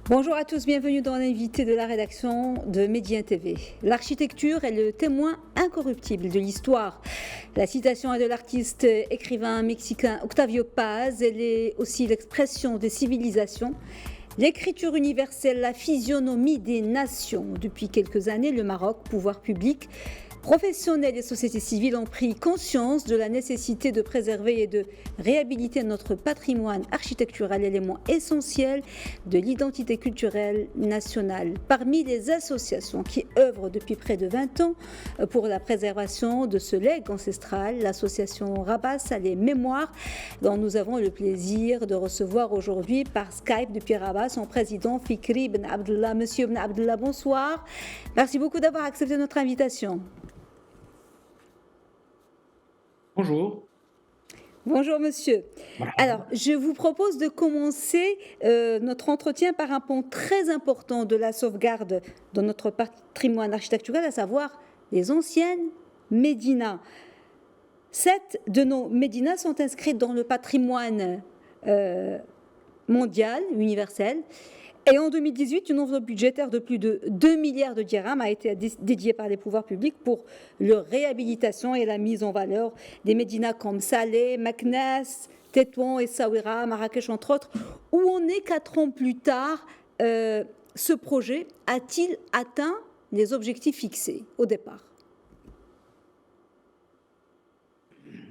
Bonjour à tous, bienvenue dans l'invité de la rédaction de Médien TV. L'architecture est le témoin incorruptible de l'histoire. La citation est de l'artiste écrivain mexicain Octavio Paz. Elle est aussi l'expression des civilisations. L'écriture universelle, la physionomie des nations. Depuis quelques années, le Maroc, pouvoir public, professionnels et sociétés civiles ont pris conscience de la nécessité de préserver et de réhabiliter notre patrimoine architectural, élément essentiel de l'identité culturelle nationale. Parmi les associations qui œuvrent depuis près de 20 ans pour la préservation de ce legs ancestral, l'association Rabat les Mémoires, dont nous avons le plaisir de recevoir aujourd'hui par Skype depuis Rabat son président Fikri Ben Abdullah. Monsieur Ben Abdullah, bonsoir. Merci beaucoup d'avoir accepté notre invitation. Bonjour. Bonjour monsieur. Alors, je vous propose de commencer notre entretien par un point très important de la sauvegarde de notre patrimoine architectural, à savoir les anciennes médinas. 7 de nos médinas sont inscrites dans le patrimoine mondial, universel. Et en 2018, une enveloppe budgétaire de plus de 2 milliards de dirhams a été dédiée par les pouvoirs publics pour leur réhabilitation et la mise en valeur des médinas comme Salé, Meknès, Tétouan, Essaouira, Marrakech, entre autres. Où on est 4 ans plus tard, ce projet a-t-il atteint les objectifs fixés au départ?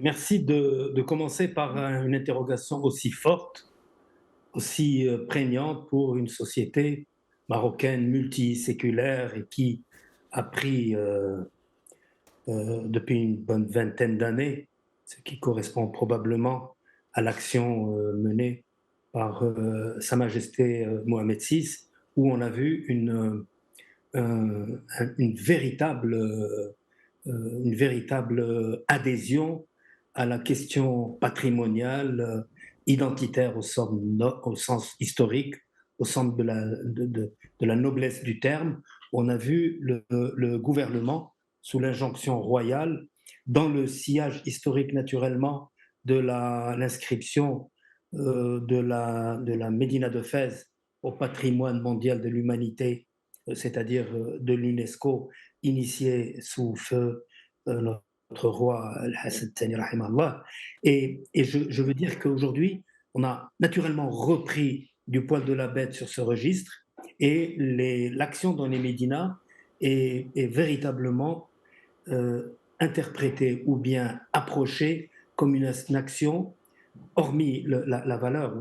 Merci de commencer par une interrogation aussi forte, aussi prégnante pour une société marocaine multiséculaire et qui a pris depuis une bonne vingtaine d'années, ce qui correspond probablement à l'action menée par Sa Majesté Mohamed VI, où on a vu une véritable adhésion à la question patrimoniale, identitaire au sens historique, au sens de la noblesse du terme. On a vu le gouvernement, sous l'injonction royale, dans le sillage historique naturellement de l'inscription de la Médina de Fès au patrimoine mondial de l'humanité, c'est-à-dire de l'UNESCO, initié sous feu notre roi Al-Hassan Thani rahimallah. Et je veux dire qu'aujourd'hui, on a naturellement repris du poil de la bête sur ce registre et l'action dans les médinas est véritablement interprétée ou bien approchée comme une action, hormis la valeur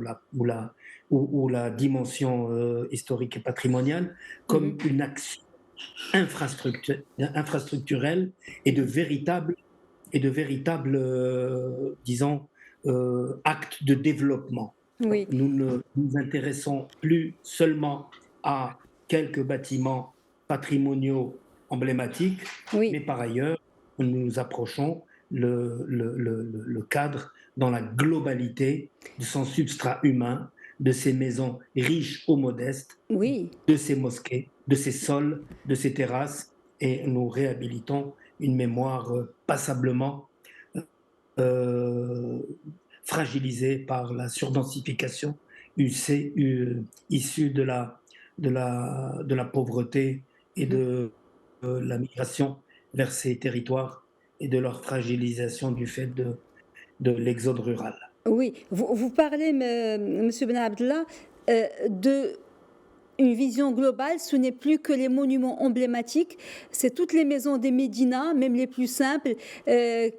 ou la dimension historique et patrimoniale, comme une action infrastructurelle et de véritables, disons, actes de développement. Oui. Nous ne nous intéressons plus seulement à quelques bâtiments patrimoniaux emblématiques, Oui. mais par ailleurs, nous nous approchons le cadre dans la globalité de son substrat humain, de ses maisons riches ou modestes, Oui. de ses mosquées, de ses sols, de ses terrasses, et nous réhabilitons une mémoire passablement fragilisée par la surdensification issue de la pauvreté et de la migration vers ces territoires et de leur fragilisation du fait de l'exode rural. Oui, vous parlez, Monsieur Ben Abdallah, de une vision globale. Ce n'est plus que les monuments emblématiques, c'est toutes les maisons des médinas, même les plus simples,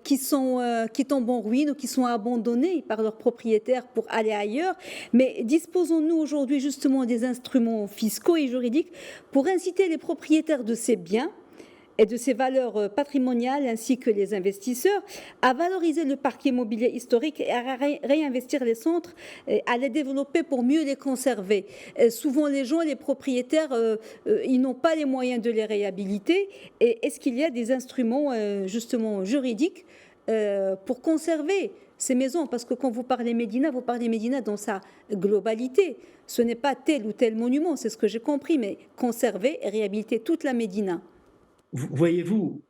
qui tombent en ruine ou qui sont abandonnées par leurs propriétaires pour aller ailleurs. Mais disposons-nous aujourd'hui justement des instruments fiscaux et juridiques pour inciter les propriétaires de ces biens et de ses valeurs patrimoniales ainsi que les investisseurs à valoriser le parc immobilier historique et à réinvestir les centres, à les développer pour mieux les conserver. Souvent les gens, les propriétaires, ils n'ont pas les moyens de les réhabiliter. Et est-ce qu'il y a des instruments justement juridiques pour conserver ces maisons? Parce que quand vous parlez Médina dans sa globalité. Ce n'est pas tel ou tel monument, c'est ce que j'ai compris, mais conserver et réhabiliter toute la Médina. Voyez-vous,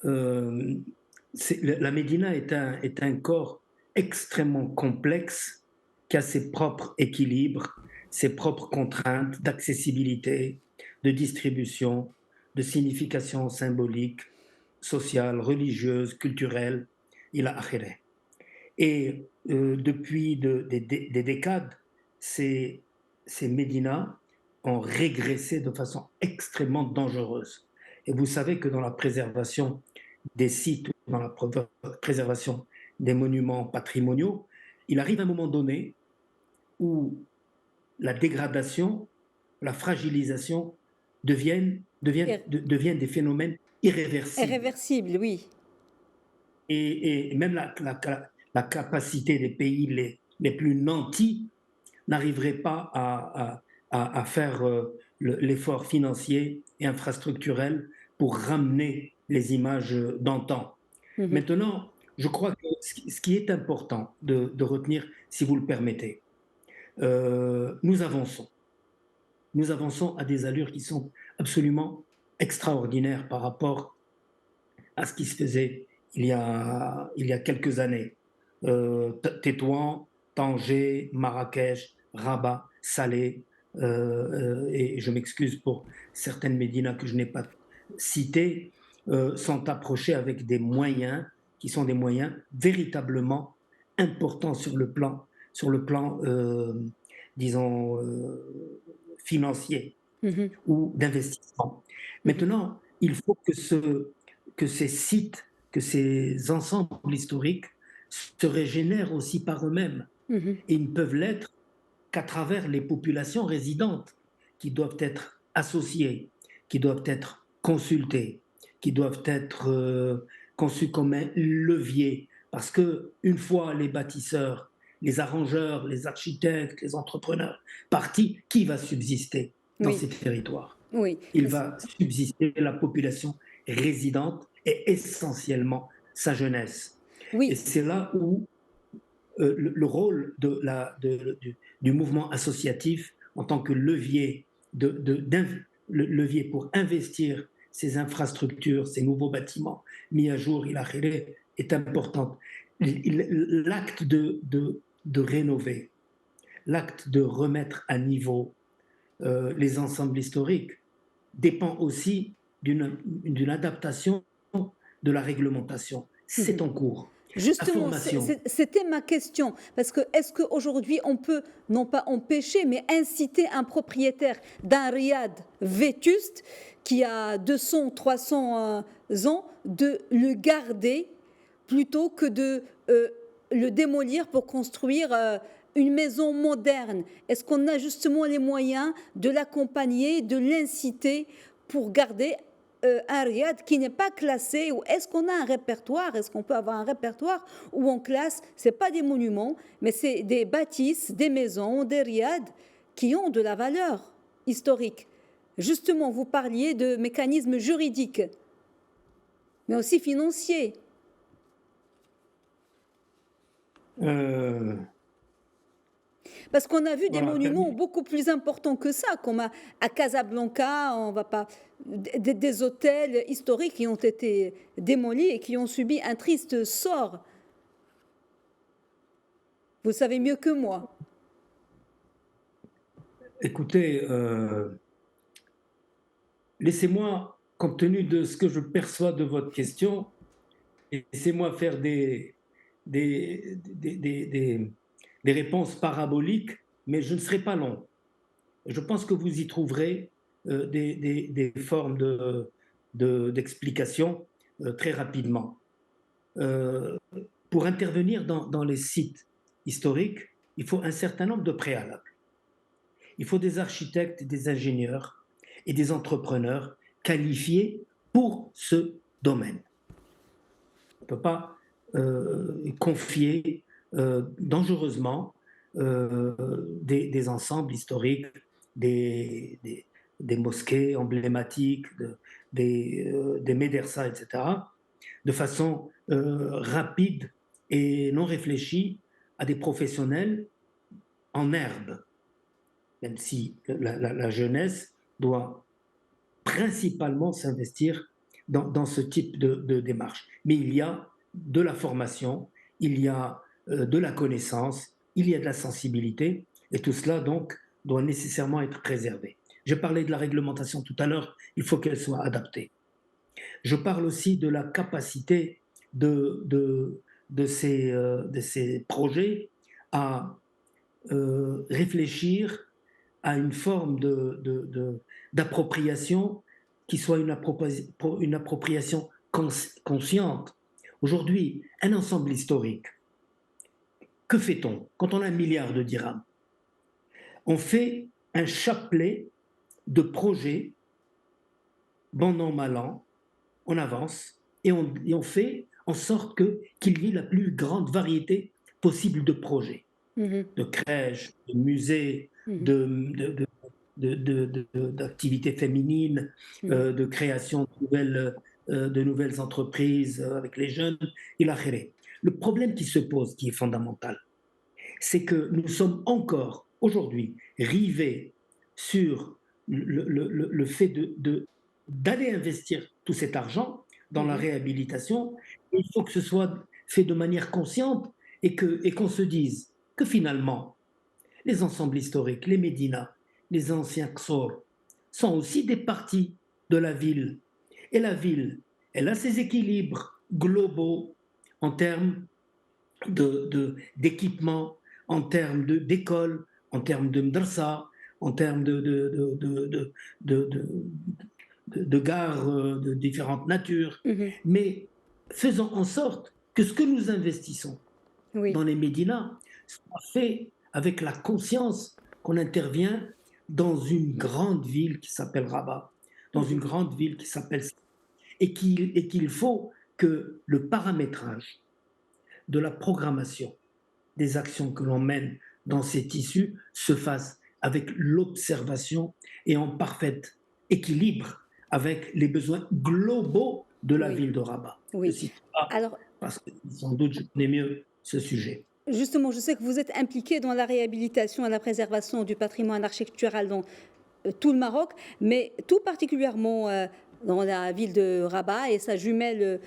la Médina est un corps extrêmement complexe qui a ses propres équilibres, ses propres contraintes d'accessibilité, de distribution, de signification symbolique, sociale, religieuse, culturelle, il a akhiré. Et depuis des décades, ces médinas ont régressé de façon extrêmement dangereuse. Et vous savez que dans la préservation des sites, dans la préservation des monuments patrimoniaux, il arrive un moment donné où la dégradation, la fragilisation deviennent des phénomènes irréversibles. Irréversible, oui. Et même la capacité des pays les plus nantis n'arriverait pas à faire l'effort financier et infrastructurel pour ramener les images d'antan. Mhm. Maintenant, je crois que ce qui est important de retenir, si vous le permettez, nous avançons. Nous avançons à des allures qui sont absolument extraordinaires par rapport à ce qui se faisait il y a quelques années. Tétouan, Tanger, Marrakech, Rabat, Salé, et je m'excuse pour certaines médinas que je n'ai pas citées, sont approchés avec des moyens qui sont des moyens véritablement importants sur le plan disons, financier Mhm. ou d'investissement. Mhm. Maintenant, il faut que ces sites, que ces ensembles historiques se régénèrent aussi par eux-mêmes. Mhm. Et ils ne peuvent l'être qu'à travers les populations résidentes qui doivent être associées, qui doivent être consultées, qui doivent être conçues comme un levier. Parce que une fois les bâtisseurs, les arrangeurs, les architectes, les entrepreneurs partis, qui va subsister dans Oui, ces territoires? oui. Il va subsister la population résidente et essentiellement sa jeunesse. Et Oui, c'est là où le rôle du mouvement associatif en tant que levier, le levier pour investir ces infrastructures, ces nouveaux bâtiments mis à jour, est important. L'acte de rénover, l'acte de remettre à niveau les ensembles historiques dépend aussi d'une adaptation de la réglementation. C'est en cours. La justement, formation, c'était ma question. Parce que est-ce qu'aujourd'hui, on peut, non pas empêcher, mais inciter un propriétaire d'un riad vétuste qui a 200, 300 ans de le garder plutôt que de le démolir pour construire une maison moderne? Est-ce qu'on a justement les moyens de l'accompagner, de l'inciter pour garder un riad qui n'est pas classé? Ou est-ce qu'on a un répertoire? Est-ce qu'on peut avoir un répertoire où on classe, c'est pas des monuments, mais c'est des bâtisses, des maisons, des riads qui ont de la valeur historique? Justement, vous parliez de mécanismes juridiques, mais aussi financiers. euh, Parce qu'on a vu des voilà, monuments beaucoup plus importants que ça, comme à Casablanca, on va pas, des hôtels historiques qui ont été démolis et qui ont subi un triste sort. Vous savez mieux que moi. écoutez, laissez-moi, compte tenu de ce que je perçois de votre question, laissez-moi faire des réponses paraboliques, mais je ne serai pas long. Je pense que vous y trouverez des formes d'explication très rapidement. Euh, pour intervenir dans les sites historiques, il faut un certain nombre de préalables. Il faut des architectes, des ingénieurs et des entrepreneurs qualifiés pour ce domaine. On ne peut pas confier dangereusement des ensembles historiques, des, des, des mosquées emblématiques, des médersas, etc., de façon rapide et non réfléchie à des professionnels en herbe, même si la jeunesse doit principalement s'investir dans ce type de démarche. Mais il y a de la formation, il y a de la connaissance, il y a de la sensibilité, et tout cela donc doit nécessairement être préservée. J'ai parlé de la réglementation tout à l'heure, il faut qu'elle soit adaptée. Je parle aussi de la capacité de ces projets à réfléchir à une forme d'appropriation qui soit une appropriation consciente. Aujourd'hui, un ensemble historique, que fait-on quand on a 1 milliard de dirhams? On fait un chapelet de projets, bon an, mal an, on avance et on fait en sorte qu'il y ait la plus grande variété possible de projets, Mhm, de crèches, de musées, mhm, d'activités féminines, mhm. de création de nouvelles entreprises avec les jeunes, et l'achéré. Le problème qui se pose, qui est fondamental, c'est que nous sommes encore aujourd'hui rivés sur le fait d'aller investir tout cet argent dans la Mhm. réhabilitation. Il faut que ce soit fait de manière consciente et qu'on se dise que finalement, les ensembles historiques, les médinas, les anciens Ksor, sont aussi des parties de la ville. Et la ville, elle a ses équilibres globaux en termes d'équipement, en termes d'école, en termes de mdrasa, en termes de gares de différentes natures. Mhm. Mais faisons en sorte que ce que nous investissons Oui. dans les médinas soit fait avec la conscience qu'on intervient dans une grande ville qui s'appelle Rabat, dans une Mhm. grande ville qui s'appelle et qu'il faut que le paramétrage de la programmation des actions que l'on mène dans ces tissus se fasse avec l'observation et en parfait équilibre avec les besoins globaux de la Oui. ville de Rabat. Je ne Oui. cite pas Alors, parce que sans doute je connais mieux ce sujet. justement, je sais que vous êtes impliqué dans la réhabilitation et la préservation du patrimoine architectural dans tout le Maroc, mais tout particulièrement dans la ville de Rabat et sa jumelle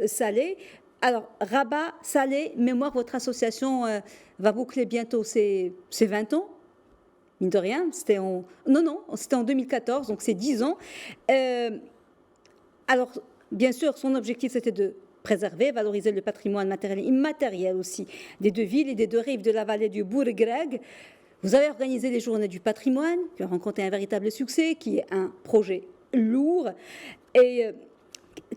Salé. Alors, Rabat, Salé, Mémoire, votre association va boucler bientôt ses 20 ans, mine de rien. C'était en 2014, donc c'est 10 ans. Euh, alors, bien sûr, son objectif, c'était de préserver, valoriser le patrimoine matériel et immatériel aussi des deux villes et des deux rives de la vallée du Bourg-Greg. Vous avez organisé les Journées du patrimoine, qui ont rencontré un véritable succès, qui est un projet lourd. Et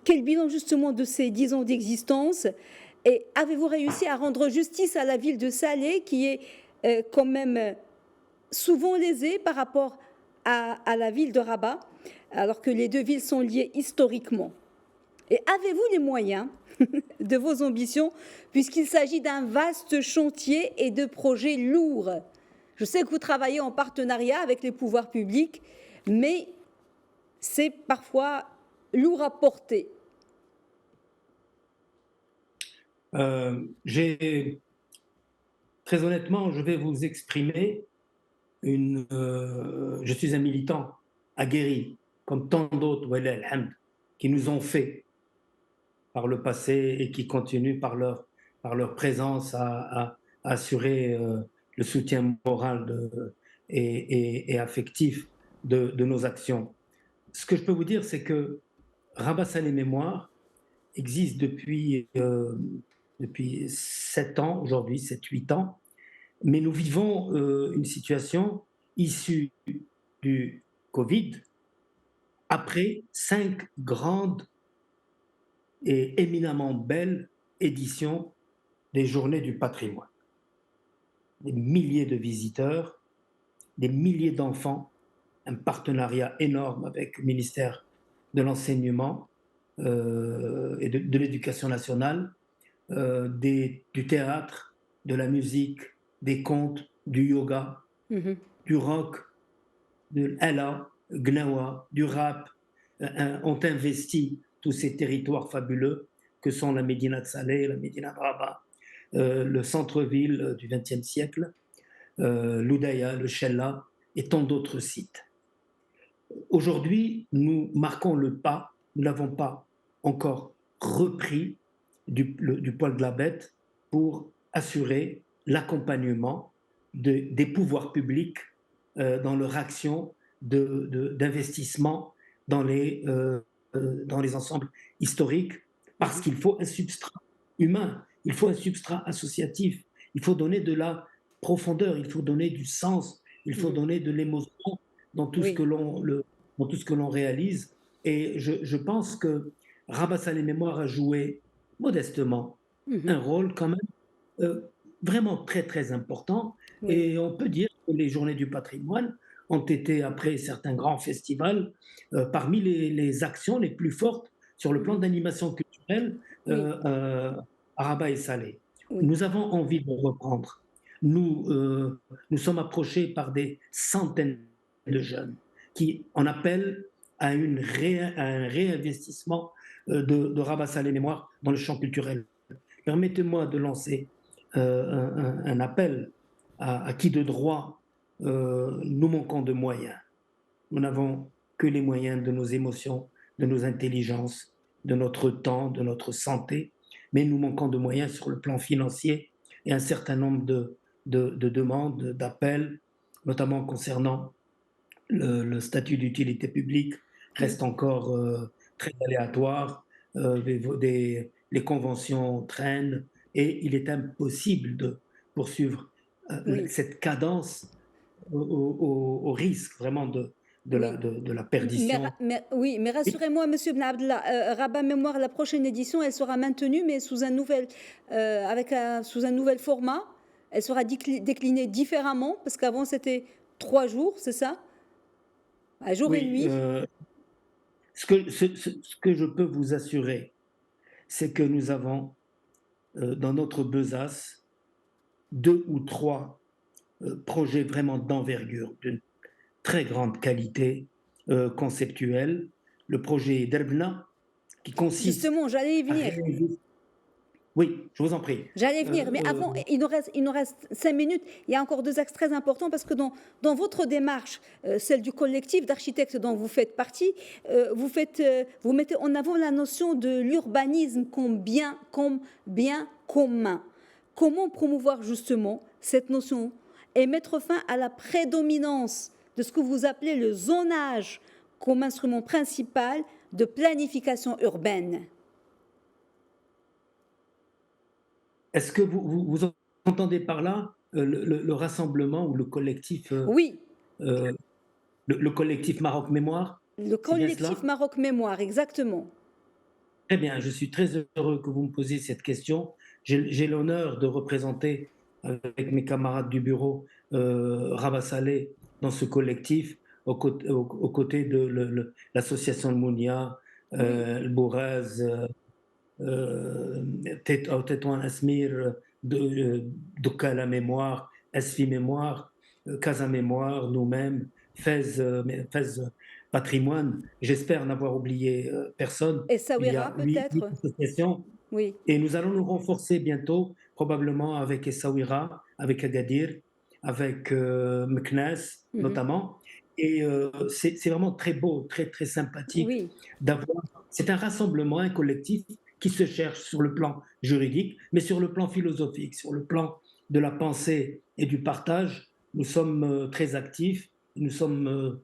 quel bilan justement de ces 10 ans d'existence? Et avez-vous réussi à rendre justice à la ville de Salé, qui est quand même souvent lésée par rapport à la ville de Rabat, alors que les deux villes sont liées historiquement? Et avez-vous les moyens de vos ambitions, puisqu'il s'agit d'un vaste chantier et de projets lourds? Je sais que vous travaillez en partenariat avec les pouvoirs publics, mais c'est parfois lourd à porter. J'ai très honnêtement, je vais vous exprimer je suis un militant aguerri, comme tant d'autres, wallah alhamd, qui nous ont fait par le passé et qui continuent par leur présence à assurer le soutien moral et affectif de nos actions. Ce que je peux vous dire, c'est que Rabat Salé Mémoire existe depuis 7 ans, aujourd'hui, 7-8 ans, mais nous vivons une situation issue du Covid après 5 grandes et éminemment belles éditions des Journées du patrimoine. Des milliers de visiteurs, des milliers d'enfants, un partenariat énorme avec le ministère de l'Enseignement et de l'Éducation nationale, du théâtre, de la musique, des contes, du yoga, Mhm. du rock, de l'Ala, Gnawa, du rap, ont investi tous ces territoires fabuleux que sont la Médina de Salé, la Médina de Rabat, le centre-ville du XXe siècle, l'Oudaya, le Chella et tant d'autres sites. Aujourd'hui, nous marquons le pas, nous n'avons pas encore repris du poil de la bête pour assurer l'accompagnement des pouvoirs publics dans leur action d'investissement dans les ensembles historiques, parce Mhm. qu'il faut un substrat humain, il faut un substrat associatif, il faut donner de la profondeur, il faut donner du sens, il faut Mhm. donner de l'émotion dans tout ce que Oui. dans tout ce que l'on réalise. Et je pense que Rabat Saleh Mémoire a joué modestement Mhm. un rôle quand même euh, vraiment très très important. Oui. Et on peut dire que les Journées du patrimoine ont été, après certains grands festivals, parmi les actions les plus fortes sur le plan Mhm. d'animation culturelle Oui. à Rabat et Salé. Oui. Nous avons envie de reprendre. Nous sommes approchés par des centaines de jeunes qui en appellent à un réinvestissement de Rabat Salé Mémoire dans le champ culturel. Permettez-moi de lancer un appel à qui de droit nous manquons de moyens. Nous n'avons que les moyens de nos émotions, de nos intelligences, de notre temps, de notre santé, mais nous manquons de moyens sur le plan financier et un certain nombre de demandes, d'appels, notamment concernant le statut d'utilité publique, Oui. reste encore très aléatoire. Les conventions traînent et il est impossible de poursuivre Oui. cette cadence au risque vraiment Oui. de la perdition. Oui, mais Et rassurez-moi, Monsieur Ben Abdallah, Rabat Mémoire, la prochaine édition, elle sera maintenue, mais sous un sous un nouvel format. Elle sera déclinée différemment, parce qu'avant c'était 3 jours, c'est ça? À jour et oui, nuit. ce que je peux vous assurer, c'est que nous avons dans notre besace deux ou trois projets vraiment d'envergure, d'une très grande qualité conceptuelle. Le projet Derbna, qui consiste Justement, j'allais y à venir. réaliser. Oui, je vous en prie. J'allais venir, mais avant, il nous reste 5 minutes. Il y a encore 2 axes très importants parce que dans votre démarche, celle du collectif d'architectes dont vous faites partie, vous mettez en avant la notion de l'urbanisme comme bien commun. Comment promouvoir justement cette notion et mettre fin à la prédominance de ce que vous appelez le zonage comme instrument principal de planification urbaine? Est-ce que vous entendez par là le rassemblement ou Oui, euh, le collectif Maroc Mémoire? le C'est bien collectif cela? Maroc Mémoire, exactement. Très bien, je suis très heureux que vous me posiez cette question. J'ai l'honneur de représenter avec mes camarades du bureau Rabat Saleh dans ce collectif aux côtés de l'association Le Mounia, Oui, le Bouraz, Tétouan Asmir, Dokala Mémoire, Esfi Mémoire, Casa Mémoire, nous-mêmes, Fez Patrimoine. J'espère n'avoir oublié personne. et Il y Sawira a huit peut-être. associations Oui, et nous allons nous renforcer bientôt, probablement avec Essaouira, avec Agadir, avec Meknes mhm, notamment. Et c'est vraiment très beau, très, très sympathique oui, d'avoir. C'est un rassemblement, un collectif qui se cherche sur le plan juridique, mais sur le plan philosophique, sur le plan de la pensée et du partage. Nous sommes très actifs, nous sommes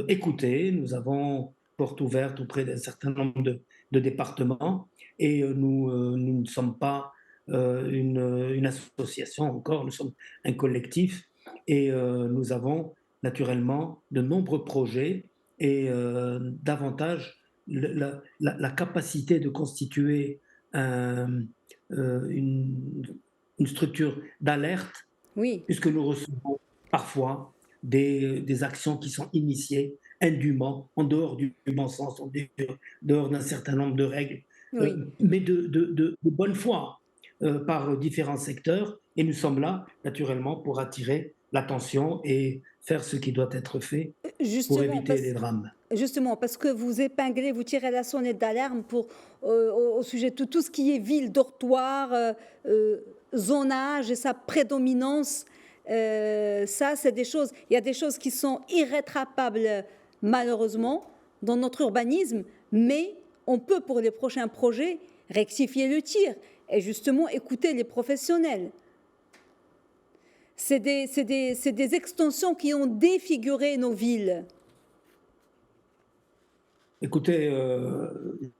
écoutés, nous avons porte ouverte auprès d'un certain nombre de départements et nous ne sommes pas une association encore, nous sommes un collectif et nous avons naturellement de nombreux projets et davantage la capacité de constituer un, une, une structure d'alerte, oui, puisque nous recevons parfois des actions qui sont initiées indûment, en dehors du bon sens, en dehors d'un certain nombre de règles, oui. mais de bonne foi par différents secteurs. Et nous sommes là, naturellement, pour attirer l'attention et faire ce qui doit être fait pour Justement, éviter les drames. justement, parce que vous épinglez, vous tirez la sonnette d'alarme au sujet de tout ce qui est ville, dortoir, zonage et sa prédominance. Ça, c'est des choses, il y a des choses qui sont irrétrapables, malheureusement, dans notre urbanisme, mais on peut, pour les prochains projets, rectifier le tir et justement écouter les professionnels. C'est des extensions qui ont défiguré nos villes. Écoutez,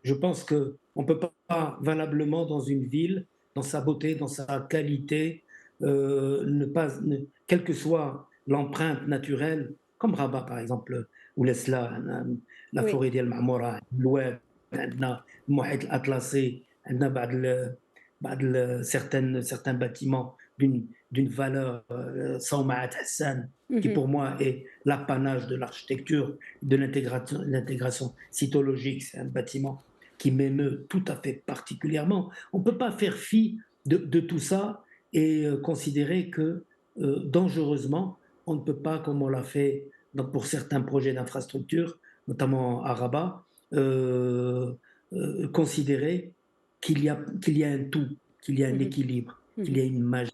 je pense qu'on ne peut pas valablement dans une ville, dans sa beauté, dans sa qualité, quelle que soit l'empreinte naturelle, comme Rabat par exemple, ou l'Esla, la Oui, forêt d'El Mamoura, l'Oued, عندنا المحيط الأطلسي, عندنا certains bâtiments d'une valeur, Sawmaat Hassan, qui mhm, pour moi est l'apanage de l'architecture, de l'intégration cytologique. C'est un bâtiment qui m'émeut tout à fait particulièrement. On ne peut pas faire fi de tout ça et considérer que dangereusement, on ne peut pas, comme on l'a fait pour certains projets d'infrastructure, notamment à Rabat, euh, considérer qu'il y a un tout, qu'il y a un mhm, équilibre, qu'il mhm. y a une magie,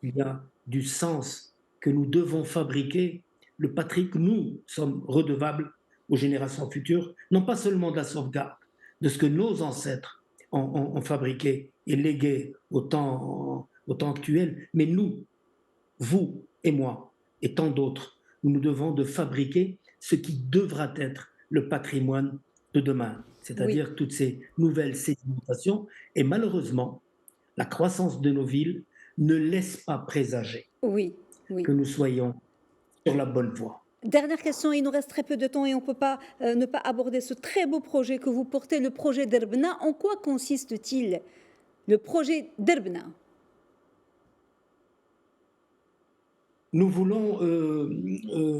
qu'il y a du sens, que nous devons fabriquer le patrimoine, que nous sommes redevables aux générations futures, non pas seulement de la sauvegarde de ce que nos ancêtres ont fabriqué et légué au temps actuel, mais nous, vous et moi, et tant d'autres, nous nous devons de fabriquer ce qui devra être le patrimoine de demain, Oui, c'est-à-dire toutes ces nouvelles sédimentations. Et malheureusement, la croissance de nos villes ne laisse pas présager oui, oui. que nous soyons sur la bonne voie. Dernière question, il nous reste très peu de temps et on ne peut pas ne pas aborder ce très beau projet que vous portez, le projet d'Erbna. En quoi consiste-t-il, le projet d'Erbna? Nous voulons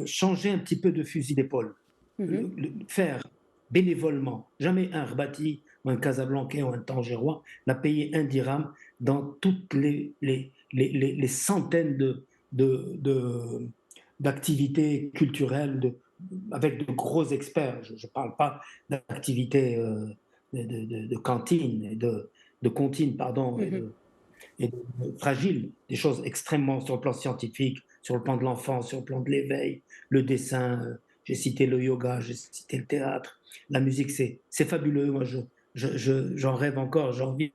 changer un petit peu de fusil d'épaule, Mhm. faire bénévolement, jamais un Rbati ou un Casablancais ou un Tangérois n'a payé un dirham dans toutes les centaines d'activités culturelles avec de gros experts. Je ne parle pas d'activités de cantine, de comptine, pardon, Mhm. et fragiles, des choses extrêmement sur le plan scientifique, sur le plan de l'enfance, sur le plan de l'éveil, le dessin, j'ai cité le yoga, j'ai cité le théâtre, la musique, c'est fabuleux. Moi, j'en rêve encore, j'ai envie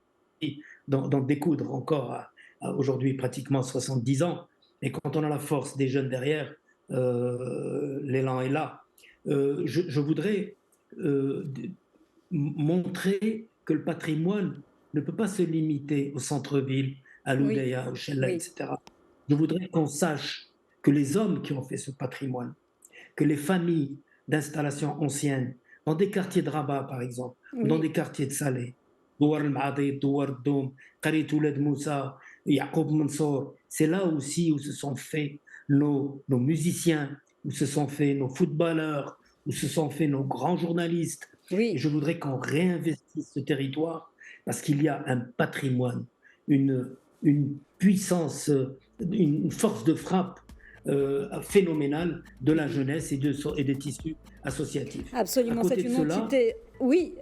d'en découdre encore à aujourd'hui pratiquement 70 ans. Et quand on a la force des jeunes derrière, l'élan est là. Je voudrais montrer que le patrimoine ne peut pas se limiter au centre-ville, à Oui, l'Oudéa, au Chella, oui, etc. Je voudrais qu'on sache que les hommes qui ont fait ce patrimoine, que les familles d'installations anciennes, dans des quartiers de Rabat par exemple, ou dans oui, des quartiers de Salé, Douar el-Maadi, Douar el-Doum, Qarit Ouled Moussa, Yacoub Mansour, c'est là aussi où se sont faits nos musiciens, où se sont faits nos footballeurs, où se sont faits nos grands journalistes. Et oui. je voudrais qu'on réinvestisse ce territoire parce qu'il y a un patrimoine, une puissance, une force de frappe phénoménale de la Mhm. jeunesse et des tissus associatifs. À Absolument, c'est côté de une cela, entité. Oui,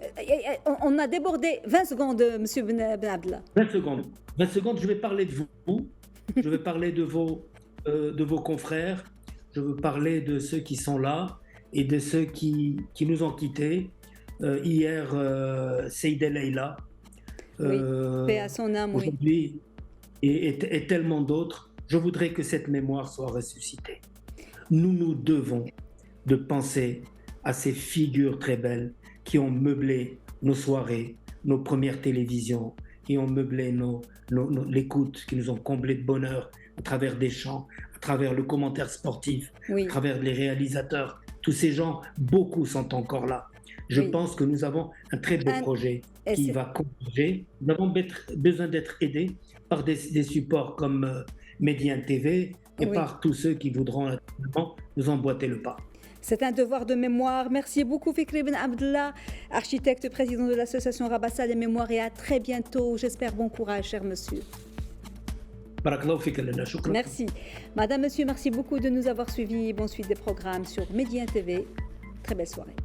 on a débordé 20 secondes, Monsieur Ben Abdallah. 20 secondes, 20 secondes, je vais parler de vous, je vais parler de vos confrères, je veux parler de ceux qui sont là et de ceux qui nous ont quittés. Hier, Seyd El Leila, Oui, paix à euh, son âme, oui. aujourd'hui, et tellement d'autres. Je voudrais que cette mémoire soit ressuscitée. Nous nous devons de penser à ces figures très belles qui ont meublé nos soirées, nos premières télévisions, qui ont meublé l'écoute, qui nous ont comblé de bonheur à travers des chants, à travers le commentaire sportif, à Oui, travers les réalisateurs. Tous ces gens, beaucoup sont encore là. Je oui. pense que nous avons un très beau Un- projet et qui c'est- va converger. Nous avons besoin d'être aidés par des supports comme Médien TV et oui, par tous ceux qui voudront naturellement nous emboîter le pas. c'est un devoir de mémoire. Merci beaucoup, Fikri Ben Abdallah, architecte, président de l'association Rabassa les Mémoires, et à très bientôt. J'espère bon courage, cher monsieur. Barakallahu fik, Lena. Shukran. Merci. Madame, monsieur, merci beaucoup de nous avoir suivis. Bonne suite des programmes sur Médien TV. Très belle soirée.